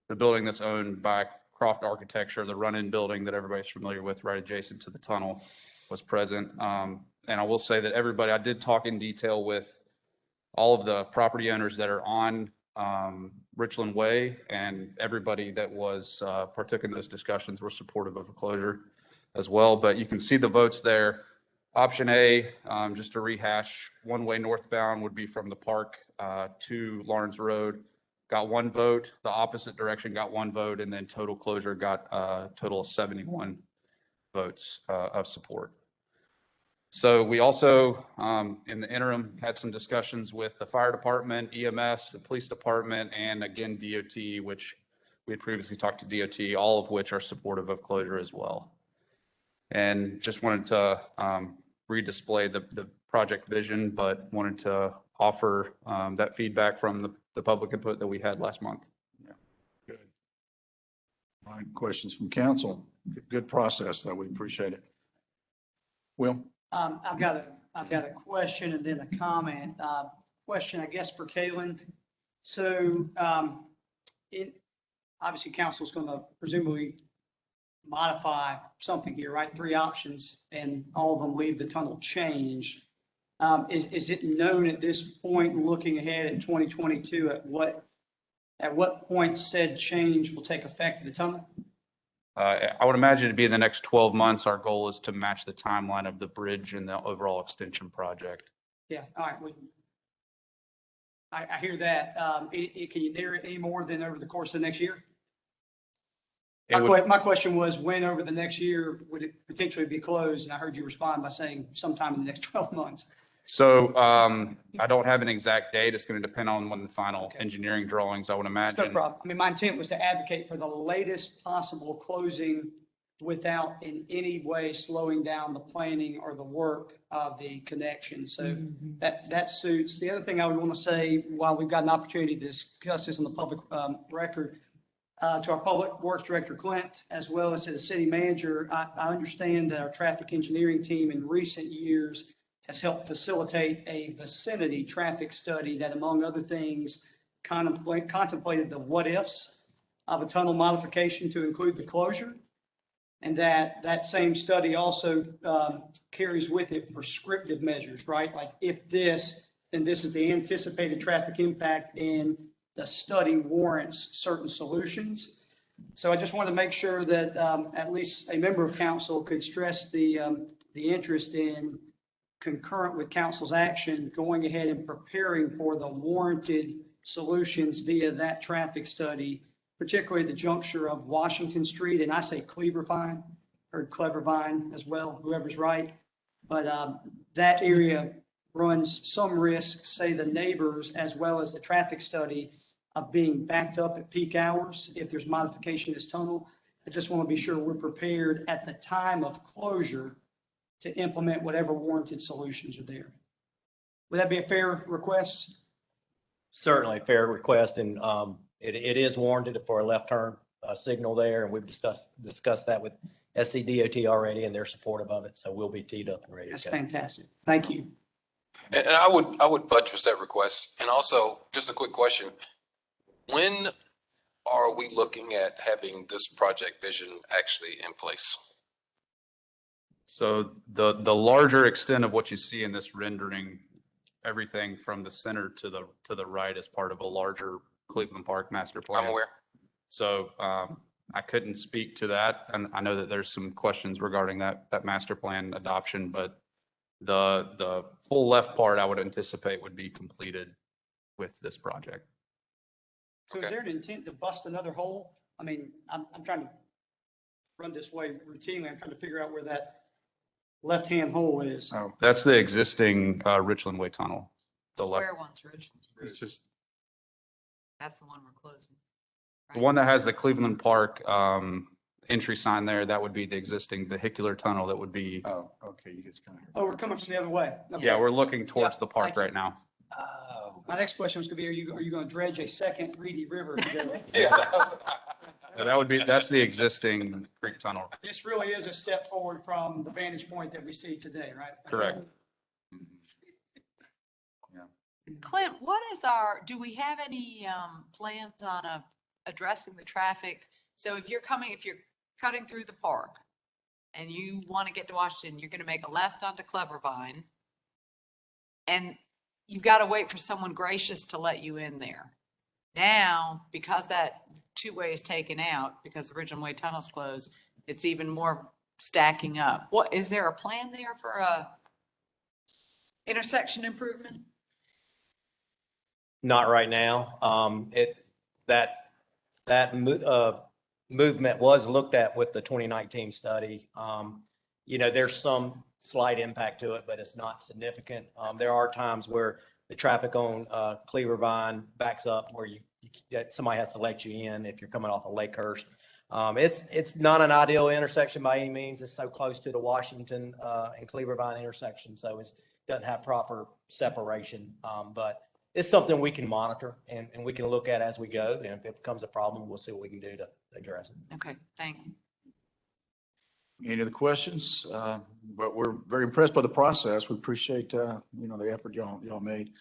M: the building that's owned by Croft Architecture, the run-in building that everybody's familiar with right adjacent to the tunnel, was present. And I will say that I did talk in detail with all of the property owners that are on Richland Way, and everybody that was partook in those discussions were supportive of the closure as well. But you can see the votes there. Option A, just to rehash, one-way northbound would be from the park to Lawrence Road, got one vote. The opposite direction got one vote, and then total closure got a total of 71 votes of support. So we also, in the interim, had some discussions with the fire department, EMS, the police department, and again, DOT, which we had previously talked to DOT, all of which are supportive of closure as well. And just wanted to redisplay the project vision, but wanted to offer that feedback from the public input that we had last month.
A: Good. All right, questions from council? Good process, though. We appreciate it. Will?
B: I've got a question and then a comment. Question, I guess, for Kalen. So, obviously, council's going to presumably modify something here, right? 3 options, and all of them leave the tunnel changed. Is it known at this point, looking ahead at 2022, at what point said change will take effect in the tunnel?
M: I would imagine it'd be in the next 12 months. Our goal is to match the timeline of the bridge and the overall extension project.
B: Yeah, all right. I hear that. Can you narrow it any more than over the course of the next year? My question was, when over the next year would it potentially be closed? And I heard you respond by saying sometime in the next 12 months.
M: So I don't have an exact date. It's going to depend on when the final engineering drawings, I would
B: That's no
M: imagine.
B: problem. I mean, my intent was to advocate for the latest possible closing without in any way slowing down the planning or the work of the connection. So that suits. The other thing I would want to say, while we've got an opportunity to discuss this on the public record, to our Public Works Director, Clint, as well as to the city manager, I understand that our traffic engineering team in recent years has helped facilitate a vicinity traffic study that, among other things, contemplated the what-ifs of a tunnel modification to include the closure. And that same study also carries with it prescriptive measures, right? Like if this, then this is the anticipated traffic impact, and the study warrants certain solutions. So I just want to make sure that at least a member of council could stress the interest in, concurrent with council's action, going ahead and preparing for the warranted solutions via that traffic study, particularly the juncture of Washington Street, and I say Cleavervine, or Clevervine as well, whoever's right. But that area runs some risk, say the neighbors, as well as the traffic study, of being backed up at peak hours if there's modification of this tunnel. I just want to be sure we're prepared at the time of closure to implement whatever warranted solutions are there. Would that be a fair request?
L: Certainly fair request, and it is warranted for a left turn signal there, and we've discussed that with SCDOT already, and they're supportive of it, so we'll be teed up and ready to
B: That's
L: go.
B: fantastic. Thank you.
C: And I would buttress that request. And also, just a quick question. When are we looking at having this project vision actually in place?
M: So the larger extent of what you see in this rendering, everything from the center to the right is part of a larger Cleveland Park master plan.
C: I'm aware.
M: So I couldn't speak to that. And I know that there's some questions regarding that master plan adoption, but the full left part I would anticipate would be completed with this project.
B: So is there an intent to bust another hole? I mean, I'm trying to run this way routinely. I'm trying to figure out where that left-hand hole is.
A: Oh,
M: That's the existing Richland Way Tunnel. The left,
I: Square ones, Rich.
A: it's just,
I: That's the one we're closing.
M: the one that has the Cleveland Park entry sign there, that would be the existing vehicular tunnel that would be,
A: oh, okay, you just kind of.
B: Oh, we're coming from the other way. Okay.
M: yeah, we're looking towards
B: Yeah,
M: the park
B: thank you.
M: right now.
B: My next question was going to be, are you going to dredge a second Reedy River?
M: That's the existing creek tunnel.
B: This really is a step forward from the vantage point that we see today, right?
M: Correct.
I: Clint, do we have any plans on addressing the traffic? So if you're cutting through the park and you want to get to Washington, you're going to make a left onto Clevervine, and you've got to wait for someone gracious to let you in there. Now, because that two-way is taken out, because the Richland Way Tunnel's closed, it's even more stacking up. Is there a plan there for a intersection improvement?
L: Not right now. Movement was looked at with the 2019 study. There's some slight impact to it, but it's not significant. There are times where the traffic on Cleavervine backs up where somebody has to let you in if you're coming off of Lakehurst. It's not an ideal intersection by any means. It's so close to the Washington and Cleavervine intersection, so doesn't have proper separation. But it's something we can monitor and we can look at as we go. And if it becomes a problem, we'll see what we can do to address it.
I: Okay, thanks.
A: Any other questions? But we're very impressed by the process. We appreciate, the effort y'all made.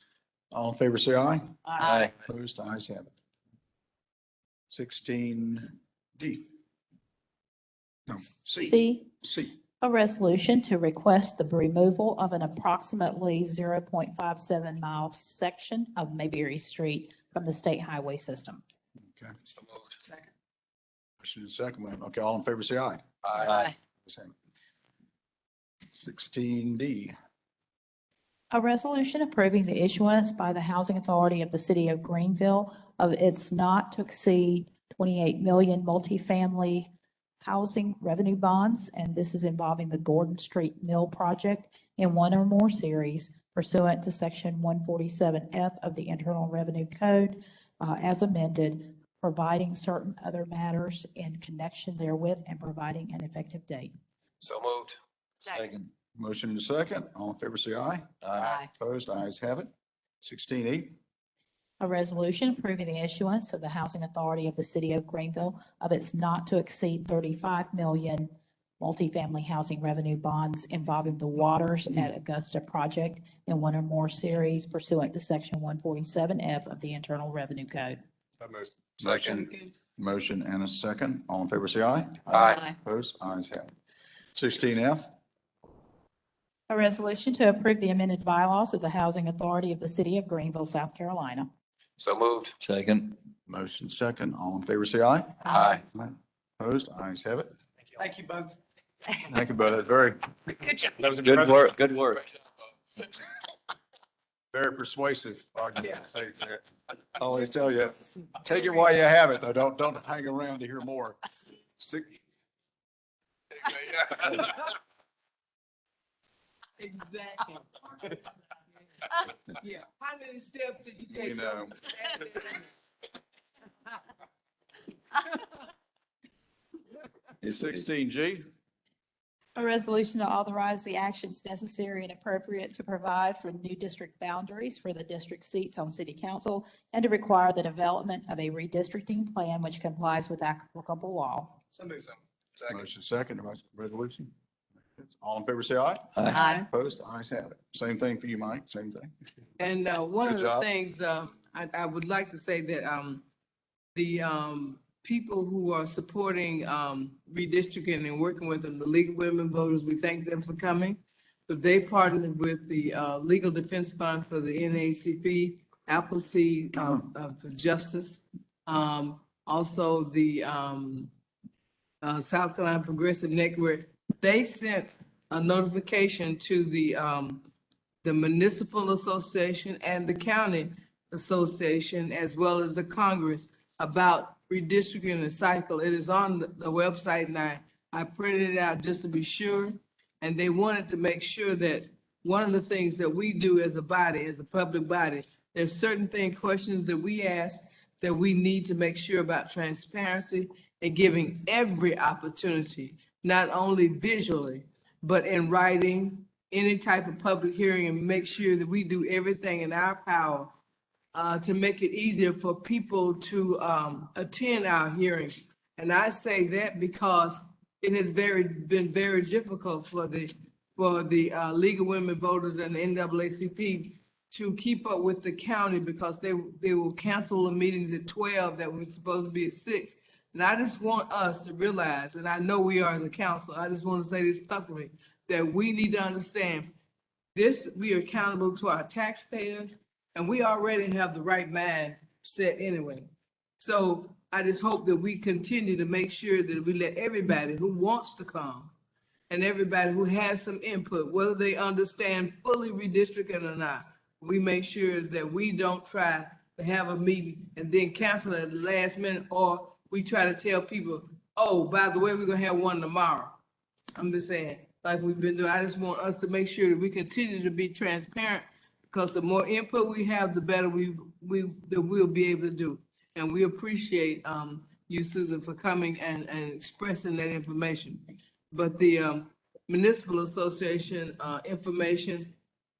A: All in favor, say aye.
I: Aye.
A: Opposed, ayes have it. 16D. No, C.
D: C,
A: C.
D: a resolution to request the removal of an approximately 0.57 mile section of Mayberry Street from the state highway system.
A: Okay.
C: So moved.
I: Second.
A: Motion and second. Okay, all in favor, say aye.
I: Aye.
A: Same. 16D.
D: A resolution approving the issuance by the Housing Authority of the City of Greenville of its not to exceed 28 million multifamily housing revenue bonds, and this is involving the Gordon Street Mill project in one or more series pursuant to Section 147F of the Internal Revenue Code as amended, providing certain other matters in connection therewith and providing an effective date.
C: So moved.
I: Second.
A: Motion and second. All in favor, say aye.
I: Aye.
A: Opposed, ayes have it. 16E.
D: A resolution approving the issuance of the Housing Authority of the City of Greenville of its not to exceed 35 million multifamily housing revenue bonds involving the Waters at Augusta project in one or more series pursuant to Section 147F of the Internal Revenue Code.
C: So moved. Second.
A: Motion and a second. All in favor, say aye.
C: Aye.
A: Opposed, ayes have it. 16F.
D: A resolution to approve the amended bylaws of the Housing Authority of the City of Greenville, South Carolina.
C: So moved.
F: Second.
A: Motion second. All in favor, say aye.
C: Aye.
A: Opposed, ayes have it.
B: Thank you both.
A: Thank you, both. Very,
I: Good job.
C: That was
F: Good
C: impressive.
F: work, good work.
A: very persuasive argument. I always tell you, take it while you have it, though. Don't hang around to hear more.
E: Exactly. Yeah, how many steps did you take?
A: You know.
F: It's
A: 16G.
D: A resolution to authorize the actions necessary and appropriate to provide for new district boundaries for the district seats on city council and to require the development of a redistricting plan which complies with applicable law.
B: So moved.
C: Second.
A: Motion second, resolution. All in favor, say aye.
I: Aye.
A: Opposed, ayes have it. Same thing for you, Mike, same thing.
E: And one
A: Good
E: of the
A: job.
E: things I would like to say that the people who are supporting redistricting and working with them, the League of Women Voters, we thank them for coming. But they partnered with the Legal Defense Fund for the NAACP, Appleseed for Justice. Also the South Carolina Progressive Network. They sent a notification to the municipal association and the county association, as well as the Congress, about redistricting the cycle. It is on the website, and I printed it out just to be sure. And they wanted to make sure that one of the things that we do as a body, as a public body, there's certain questions that we ask that we need to make sure about transparency and giving every opportunity, not only visually, but in writing, any type of public hearing, and make sure that we do everything in our power to make it easier for people to attend our hearings. And I say that because it has been very difficult for the League of Women Voters and the NAACP to keep up with the county, because they will cancel the meetings at 12 that were supposed to be at 6. And I just want us to realize, and I know we are as a council, I just want to say this publicly, that we need to understand this, we are accountable to our taxpayers, and we already have the right mind set anyway. So I just hope that we continue to make sure that we let everybody who wants to come and everybody who has some input, whether they understand fully redistricting or not, we make sure that we don't try to have a meeting and then cancel it at the last minute, or we try to tell people, oh, by the way, we're gonna have one tomorrow. I'm just saying, like we've been doing, I just want us to make sure that we continue to be transparent, because the more input we have, the better we'll be able to do. And we appreciate you, Susan, for coming and expressing that information. But the Municipal Association information,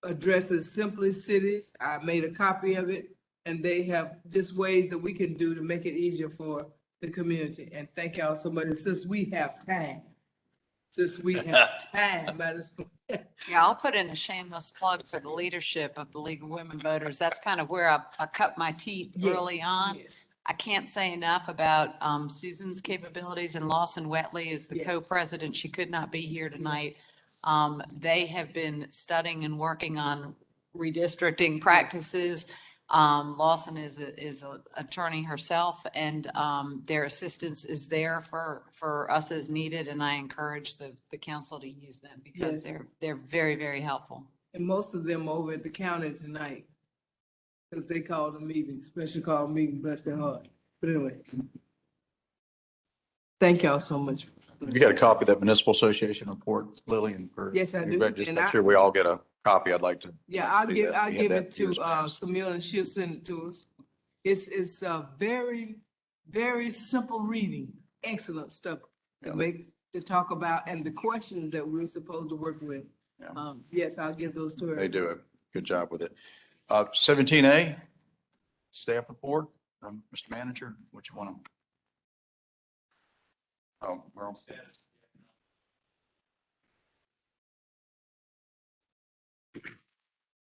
E: addresses simply cities. I made a copy of it, and they have just ways that we can do to make it easier for the community. And thank y'all so much. And since we have time, might as well.
I: Yeah, I'll put in a shameless plug for the leadership of the League of Women Voters. That's kind of where I cut my teeth
E: Yes,
I: early on.
E: yes.
I: I can't say enough about Susan's capabilities, and Lawson Wetley is the
E: Yes.
I: co-president. She could not be here tonight. They have been studying and working on redistricting practices. Lawson is a attorney herself, and their assistance is there for us as needed, and I encourage the council to use them because
E: Yes.
I: they're very, very helpful.
E: And most of them over at the county tonight. Because they called a meeting, special call meeting, bless their heart. But anyway. Thank y'all so much.
A: You got a copy of that municipal association report, Lillian?
E: Yes, I do.
A: Just
E: And
A: make
E: I-
A: sure we all get a copy. I'd like to.
E: Yeah,
A: like to see that.
E: I'll
A: We had
E: give
A: that
E: it to
A: years past.
E: Camille and she'll send it to us. It's a very, very simple reading, excellent stuff to talk about and the questions that we're supposed to work with.
A: Yeah.
E: Yes, I'll give those to her.
A: They do a good job with it. 17A, staff report, Mr. Manager, what you want to? Oh, Merle.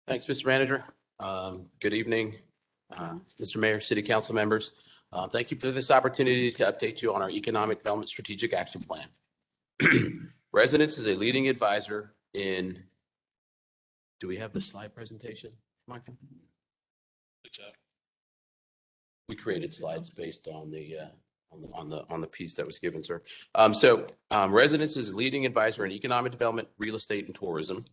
C: Thanks, Mr. Manager. Good evening, Mr. Mayor, City Council members. Thank you for this opportunity to update you on our Economic Development Strategic Action Plan. Residence is a leading advisor in, do we have the slide presentation, Michael? We created slides based on the piece that was given, sir. Residence is a leading advisor in economic development, real estate, and tourism.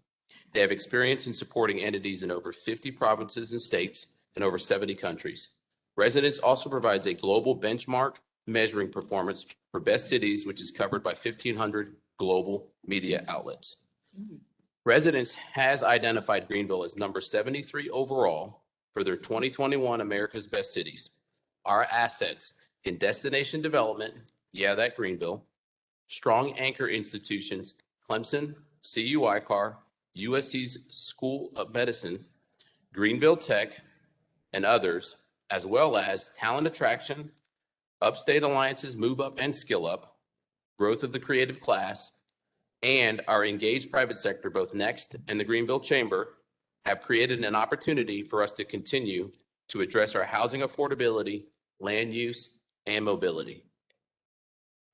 C: They have experience in supporting entities in over 50 provinces and states and over 70 countries. Residence also provides a global benchmark measuring performance for best cities, which is covered by 1,500 global media outlets. Residence has identified Greenville as number 73 overall for their 2021 America's Best Cities. Our assets in destination development, that Greenville, strong anchor institutions, Clemson, CU ICAR, USC's School of Medicine, Greenville Tech, and others, as well as talent attraction, Upstate Alliance's Move Up and Skill Up, growth of the creative class, and our engaged private sector, both Next and the Greenville Chamber, have created an opportunity for us to continue to address our housing affordability, land use, and mobility.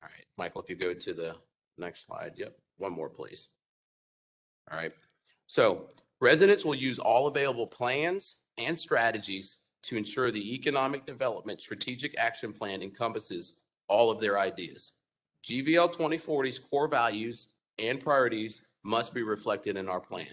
C: All right, Michael, if you go to the next slide. Yep, one more, please. All right. So residents will use all available plans and strategies to ensure the Economic Development Strategic Action Plan encompasses all of their ideas. GVL 2040's core values and priorities must be reflected in our plan.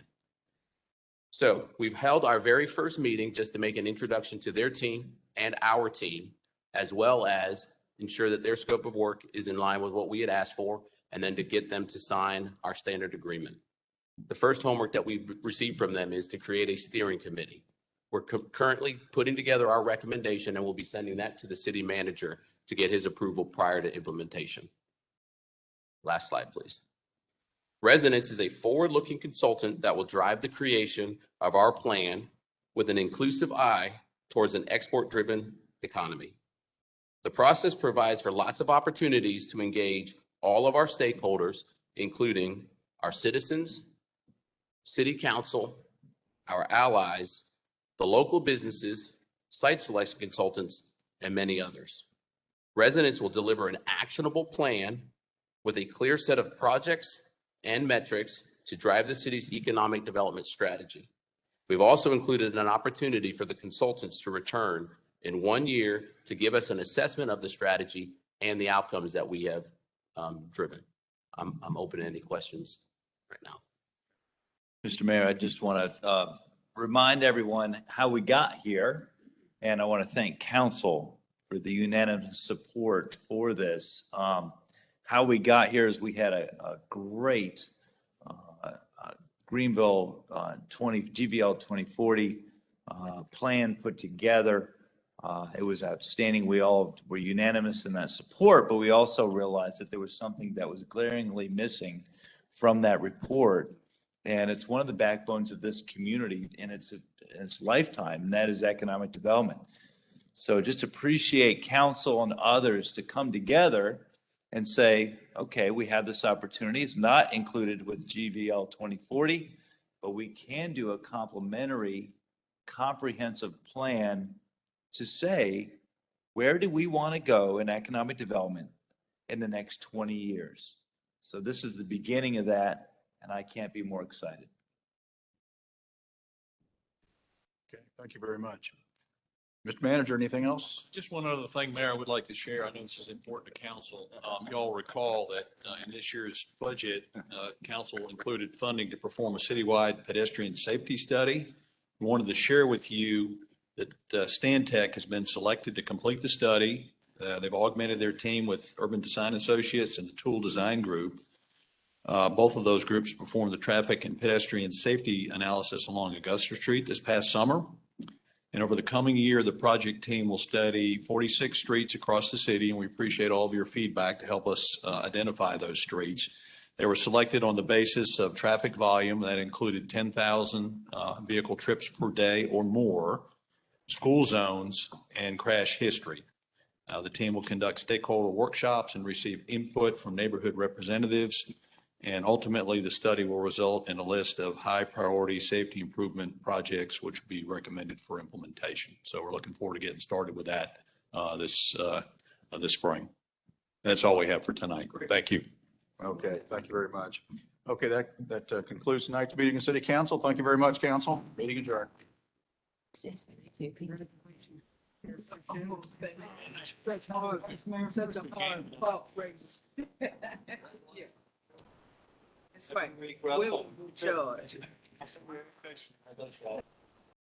C: So we've held our very first meeting just to make an introduction to their team and our team, as well as ensure that their scope of work is in line with what we had asked for, and then to get them to sign our standard agreement. The first homework that we've received from them is to create a steering committee. We're currently putting together our recommendation, and we'll be sending that to the city manager to get his approval prior to implementation. Last slide, please. Residence is a forward-looking consultant that will drive the creation of our plan with an inclusive eye towards an export-driven economy. The process provides for lots of opportunities to engage all of our stakeholders, including our citizens, city council, our allies, the local businesses, site selection consultants, and many others. Residents will deliver an actionable plan with a clear set of projects and metrics to drive the city's economic development strategy. We've also included an opportunity for the consultants to return in 1 year to give us an assessment of the strategy and the outcomes that we have driven. I'm open to any questions right now.
F: Mr. Mayor, I just want to remind everyone how we got here, and I want to thank council for the unanimous support for this. How we got here is we had a great Greenville GVL 2040 plan put together. It was outstanding. We all were unanimous in that support, but we also realized that there was something that was glaringly missing from that report. And it's one of the backbones of this community in its lifetime, and that is economic development. So just appreciate council and others to come together and say, okay, we have this opportunity. It's not included with GVL 2040, but we can do a complementary, comprehensive plan to say, where do we want to go in economic development in the next 20 years? So this is the beginning of that, and I can't be more excited.
A: Okay, thank you very much. Mr. Manager, anything else?
N: Just one other thing, Mayor, I would like to share. I know this is important to council. You all recall that in this year's budget, council included funding to perform a citywide pedestrian safety study. We wanted to share with you that Stantec has been selected to complete the study. They've augmented their team with Urban Design Associates and the Tool Design Group. Both of those groups performed the traffic and pedestrian safety analysis along Augusta Street this past summer. And over the coming year, the project team will study 46 streets across the city, and we appreciate all of your feedback to help us identify those streets. They were selected on the basis of traffic volume that included 10,000 vehicle trips per day or more, school zones, and crash history. The team will conduct stakeholder workshops and receive input from neighborhood representatives. And ultimately, the study will result in a list of high-priority safety improvement projects, which will be recommended for implementation. So we're looking forward to getting started with that this spring. That's all we have for tonight. Thank you.
A: Okay, thank you very much. Okay, that concludes tonight's meeting of City Council. Thank you very much, council. Meeting adjourned.
E: Such a hard fought race. That's right. Will charge.